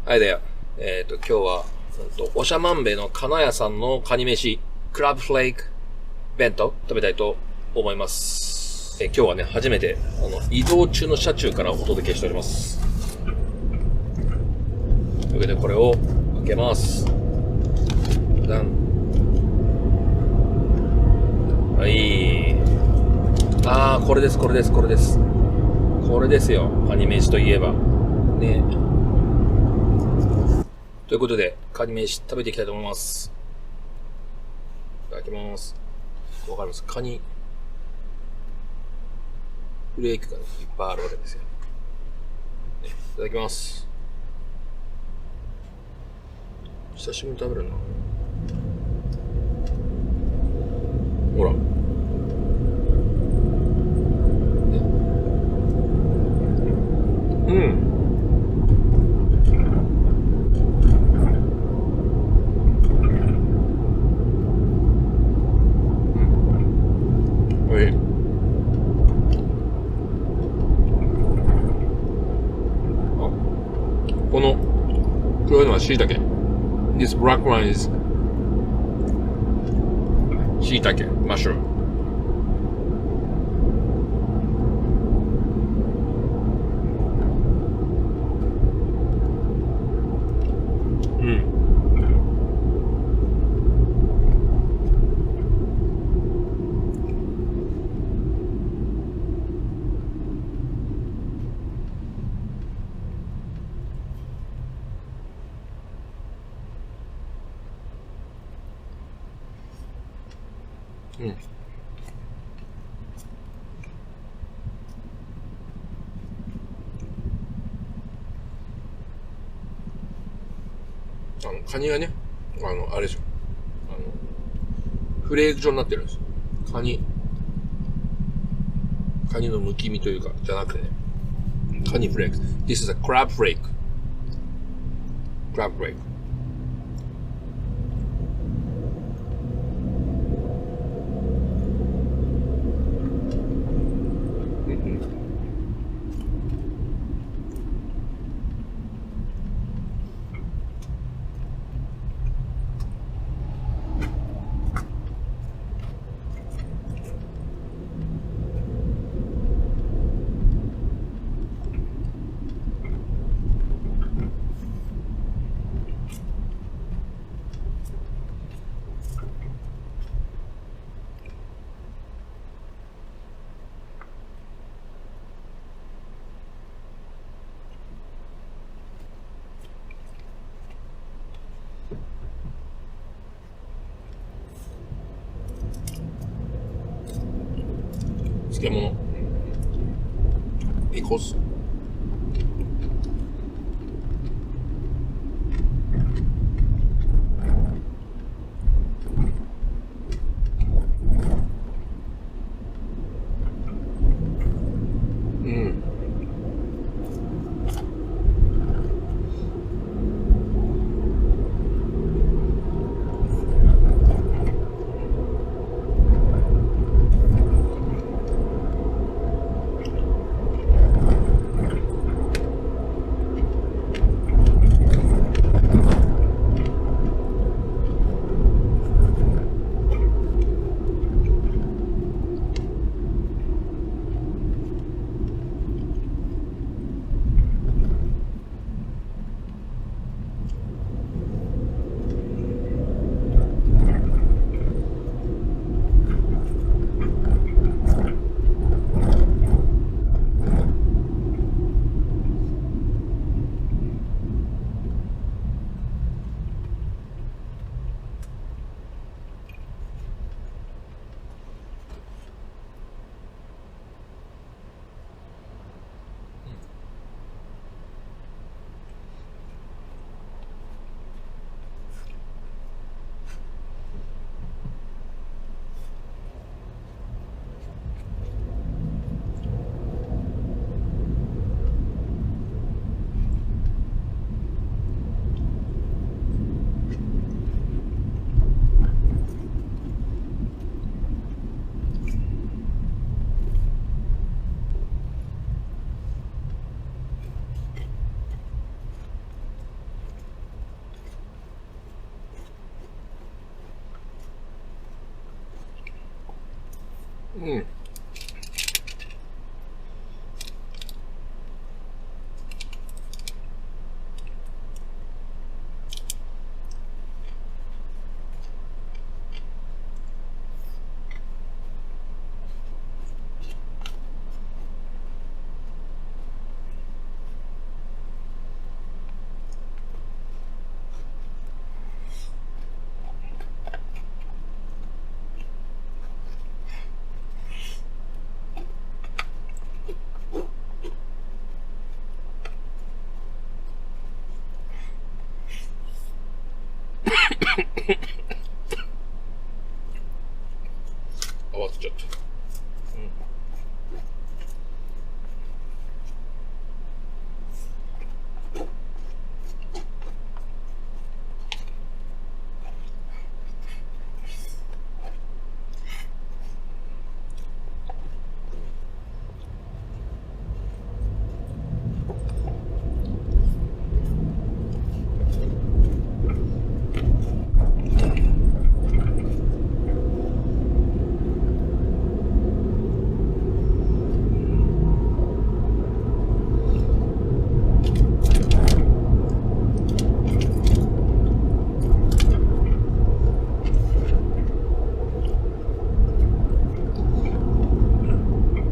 はいだよ。今日は、おしゃまんべの金谷さんのカニ飯、クラブフレーク弁当食べたいと思います。今日はね、初めて、移動中の車中からお届けしております。というわけで、これを開けます。ダン。はい。これです。これですよ。カニ飯といえば。ね。ということで、カニ飯食べていきたいと思います。いただきます。わかります。カニ、フレークが、ね、いっぱいあるわけですよ。ね、いただきます。久しぶりに食べるな。ほら。うん。この黒いのは椎茸。This black one is 椎茸 mushroom。うん。うん。カニがね、あれでしょ。フレーク状になってるんですよ。カニのむき身というか、じゃなくてね。カニフレーク。This is a crab flake。crab flake。漬物。エコス。うん。うん。合わせちゃった。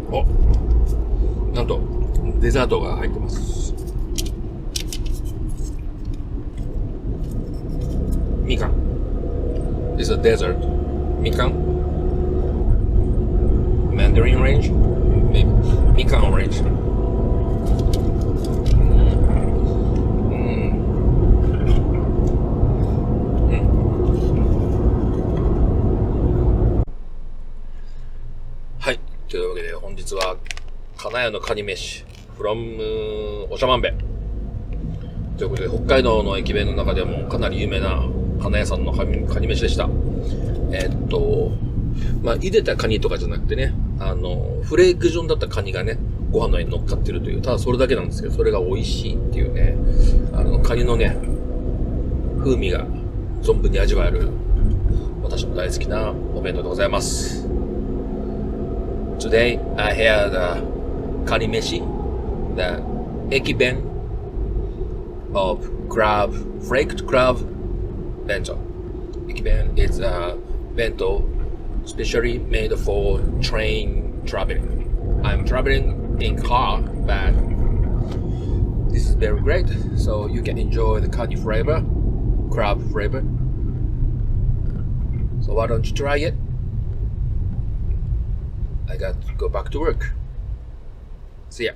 お、なんとデザートが入ってます。みかん。It's a desert. みかん Mandarin orange? Maybe. みかん orange. はい。というわけで本日は金谷のカニ飯 from おしゃまんべということで、北海道の駅弁の中でもかなり有名な金谷さんのカニ飯でした。茹でたカニとかじゃなくてね、フレーク状だったカニがね、ご飯の上に乗っかってるという、ただそれだけなんですけど、それが美味しいっていうね、カニのね、風味が存分に味わえる、私も大好きなお弁当でございます。Today, I had kani meshi, the ekiben of flaked crab bento. Ekiben is a bento specially made for train traveling. I'm traveling in car, but this is very great, so you can enjoy the kani flavor, crab flavor. So why don't you try it? I got to go back to work. See ya.